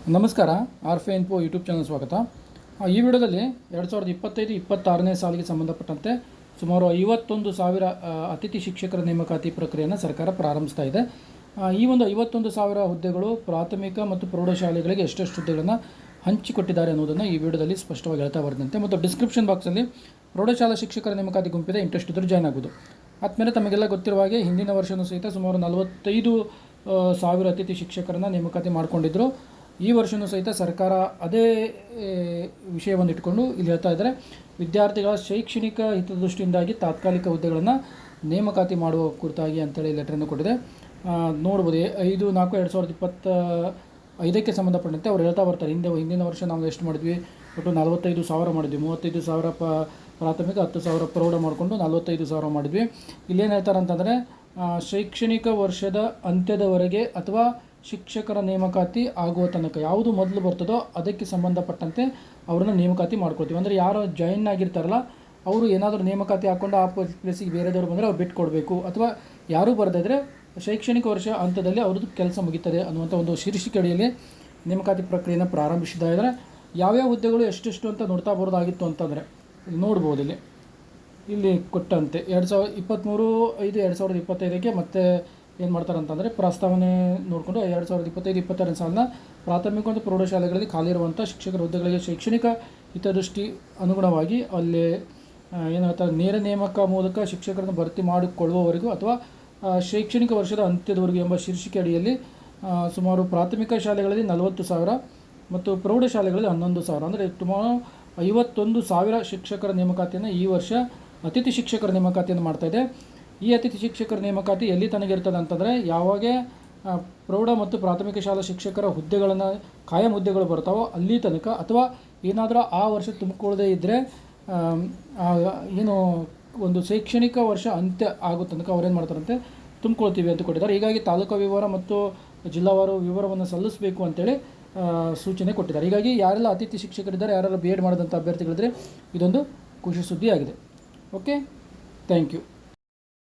ನಮಸ್ಕಾರ. ಆರ್ಫೆ info YouTube channel ಸ್ವಾಗತ. ಈ ವಿಡಿಯೋದಲ್ಲಿ 2025-26ನೇ ಸಾಲಿಗೆ ಸಂಬಂಧಪಟ್ಟಂತೆ ಸುಮಾರು 51,000 ಅತಿಥಿ ಶಿಕ್ಷಕರ ನೇಮಕಾತಿ ಪ್ರಕ್ರಿಯೆಯನ್ನು ಸರ್ಕಾರ ಪ್ರಾರಂಭಿಸ್ತಾ ಇದೆ. ಈ ಒಂದು 51,000 ಹುದ್ದೆಗಳು ಪ್ರಾಥಮಿಕ ಮತ್ತು ಪ್ರೌಢಶಾಲೆಗಳಿಗೆ ಎಷ್ಟೆಷ್ಟು ಹುದ್ದೆಗಳನ್ನು ಹಂಚಿಕೊಟ್ಟಿದ್ದಾರೆ ಅನ್ನೋದನ್ನು ಈ ವಿಡಿಯೋದಲ್ಲಿ ಸ್ಪಷ್ಟವಾಗಿ ಹೇಳ್ತಾ ಬರ್ದಂತೆ. ಮತ್ತು ಡಿಸ್ಕ್ರಿಪ್ಷನ್ ಬಾಕ್ಸಲ್ಲಿ ಪ್ರೌಢಶಾಲಾ ಶಿಕ್ಷಕರ ನೇಮಕಾತಿ ಗುಂಪಿದೆ, ಇಂಟ್ರೆಸ್ಟ್ ಇದ್ದರೂ ಜಾಯ್ನ್ ಆಗ್ಬೋದು. ಆದಮೇಲೆ ತಮಗೆಲ್ಲ ಗೊತ್ತಿರುವ ಹಾಗೆ ಹಿಂದಿನ ವರ್ಷವೂ ಸಹಿತ ಸುಮಾರು 45,000 ಅತಿಥಿ ಶಿಕ್ಷಕರನ್ನು ನೇಮಕಾತಿ ಮಾಡಿಕೊಂಡಿದ್ದರು. ಈ ವರ್ಷವೂ ಸಹಿತ ಸರ್ಕಾರ ಅದೇ ವಿಷಯವನ್ನು ಇಟ್ಕೊಂಡು ಇಲ್ಲಿ ಹೇಳ್ತಾ ಇದ್ದಾರೆ, ವಿದ್ಯಾರ್ಥಿಗಳ ಶೈಕ್ಷಣಿಕ ಹಿತದೃಷ್ಟಿಯಿಂದಾಗಿ ತಾತ್ಕಾಲಿಕ ಹುದ್ದೆಗಳನ್ನು ನೇಮಕಾತಿ ಮಾಡುವ ಕುರಿತಾಗಿ ಅಂತೇಳಿ ಲೆಟ್ರನ್ನು ಕೊಟ್ಟಿದೆ. ನೋಡ್ಬೋದು 5/4/2025ಕ್ಕೆ ಸಂಬಂಧಪಟ್ಟಂತೆ ಅವ್ರು ಹೇಳ್ತಾ ಬರ್ತಾರೆ. ಹಿಂದಿನ ವರ್ಷ ನಾವು ಎಷ್ಟು ಮಾಡಿದ್ವಿ, ಒಟ್ಟು 45,000 ಮಾಡಿದ್ವಿ. 35,000 ಪ್ರಾಥಮಿಕ, 10,000 ಪ್ರೌಢ ಮಾಡಿಕೊಂಡು 45,000 ಮಾಡಿದ್ವಿ. ಇಲ್ಲೇನು ಹೇಳ್ತಾರೆ ಅಂತಂದರೆ, ಶೈಕ್ಷಣಿಕ ವರ್ಷದ ಅಂತ್ಯದವರೆಗೆ ಅಥವಾ ಶಿಕ್ಷಕರ ನೇಮಕಾತಿ ಆಗುವ ತನಕ ಯಾವುದು ಮೊದಲು ಬರ್ತದೋ ಅದಕ್ಕೆ ಸಂಬಂಧಪಟ್ಟಂತೆ ಅವ್ರನ್ನ ನೇಮಕಾತಿ ಮಾಡ್ಕೊಳ್ತೀವಿ. ಅಂದರೆ ಯಾರು ಜಾಯಿನ್ ಆಗಿರ್ತಾರಲ್ಲ ಅವರು ಏನಾದರೂ ನೇಮಕಾತಿ ಹಾಕ್ಕೊಂಡು ಆ ಪ್ಲೇಸಿಗೆ ಬೇರೆದವ್ರು ಬಂದರೆ ಅವ್ರು ಬಿಟ್ಟು ಕೊಡಬೇಕು, ಅಥವಾ ಯಾರೂ ಬರದಿದ್ದರೆ ಶೈಕ್ಷಣಿಕ ವರ್ಷ ಹಂತದಲ್ಲಿ ಅವ್ರದ್ದು ಕೆಲಸ ಮುಗಿತದೆ ಅನ್ನುವಂಥ ಒಂದು ಶೀರ್ಷಿಕೆ ಅಡಿಯಲ್ಲಿ ನೇಮಕಾತಿ ಪ್ರಕ್ರಿಯೆಯನ್ನು ಪ್ರಾರಂಭಿಸಿದ ಇದ್ದಾರೆ. ಯಾವ್ಯಾವ ಹುದ್ದೆಗಳು ಎಷ್ಟೆಷ್ಟು ಅಂತ ನೋಡ್ತಾ ಬರೋದಾಗಿತ್ತು ಅಂತಂದರೆ ನೋಡ್ಬೋದು. ಇಲ್ಲಿ ಕೊಟ್ಟಂತೆ 2023-5-2025ಗೆ ಮತ್ತೆ ಏನು ಮಾಡ್ತಾರೆ ಅಂತಂದರೆ, ಪ್ರಸ್ತಾವನೆ ನೋಡಿಕೊಂಡು 2025-26ನೇ ಸಾಲಿನ ಪ್ರಾಥಮಿಕ ಮತ್ತು ಪ್ರೌಢಶಾಲೆಗಳಲ್ಲಿ ಖಾಲಿ ಇರುವಂಥ ಶಿಕ್ಷಕರ ಹುದ್ದೆಗಳಿಗೆ ಶೈಕ್ಷಣಿಕ ಹಿತದೃಷ್ಟಿ ಅನುಗುಣವಾಗಿ ಅಲ್ಲಿ ಏನು ಹೇಳ್ತಾರೆ, ನೇರ ನೇಮಕ ಮೂಲಕ ಶಿಕ್ಷಕರನ್ನು ಭರ್ತಿ ಮಾಡಿಕೊಳ್ಳುವವರೆಗೂ ಅಥವಾ ಶೈಕ್ಷಣಿಕ ವರ್ಷದ ಅಂತ್ಯದವರೆಗೂ ಎಂಬ ಶೀರ್ಷಿಕೆ ಅಡಿಯಲ್ಲಿ ಸುಮಾರು ಪ್ರಾಥಮಿಕ ಶಾಲೆಗಳಲ್ಲಿ 40,000 ಮತ್ತು ಪ್ರೌಢಶಾಲೆಗಳಲ್ಲಿ 11,000, ಅಂದರೆ ಸುಮಾರು 51,000 ಶಿಕ್ಷಕರ ನೇಮಕಾತಿಯನ್ನು ಈ ವರ್ಷ ಅತಿಥಿ ಶಿಕ್ಷಕರ ನೇಮಕಾತಿಯನ್ನು ಮಾಡ್ತಾಯಿದೆ. ಈ ಅತಿಥಿ ಶಿಕ್ಷಕರ ನೇಮಕಾತಿ ಎಲ್ಲಿ ತನಕ ಇರ್ತದೆ ಅಂತಂದರೆ, ಯಾವಾಗ ಪ್ರೌಢ ಮತ್ತು ಪ್ರಾಥಮಿಕ ಶಾಲಾ ಶಿಕ್ಷಕರ ಹುದ್ದೆಗಳನ್ನು ಕಾಯಂ ಹುದ್ದೆಗಳು ಬರ್ತಾವೋ ಅಲ್ಲಿ ತನಕ, ಅಥವಾ ಏನಾದರೂ ಆ ವರ್ಷ ತುಂಬಿಕೊಳ್ಳದೇ ಇದ್ದರೆ ಏನು ಒಂದು ಶೈಕ್ಷಣಿಕ ವರ್ಷ ಅಂತ್ಯ ಆಗೋ ತನಕ ಅವ್ರೇನು ಮಾಡ್ತಾರಂತೆ ತುಂಬಿಕೊಳ್ತೀವಿ ಅಂತ ಕೊಟ್ಟಿದ್ದಾರೆ. ಹೀಗಾಗಿ ತಾಲೂಕು ವಿವರ ಮತ್ತು ಜಿಲ್ಲಾವಾರು ವಿವರವನ್ನು ಸಲ್ಲಿಸಬೇಕು ಅಂತೇಳಿ ಸೂಚನೆ ಕೊಟ್ಟಿದ್ದಾರೆ. ಹೀಗಾಗಿ ಯಾರೆಲ್ಲ ಅತಿಥಿ ಶಿಕ್ಷಕರಿದ್ದಾರೆ, ಯಾರೆಲ್ಲ ಬಿ ಎಡ್ ಮಾಡಿದಂಥ ಅಭ್ಯರ್ಥಿಗಳಿದ್ದರೆ ಇದೊಂದು ಖುಷಿ ಸುದ್ದಿ ಆಗಿದೆ. Okay, thank you.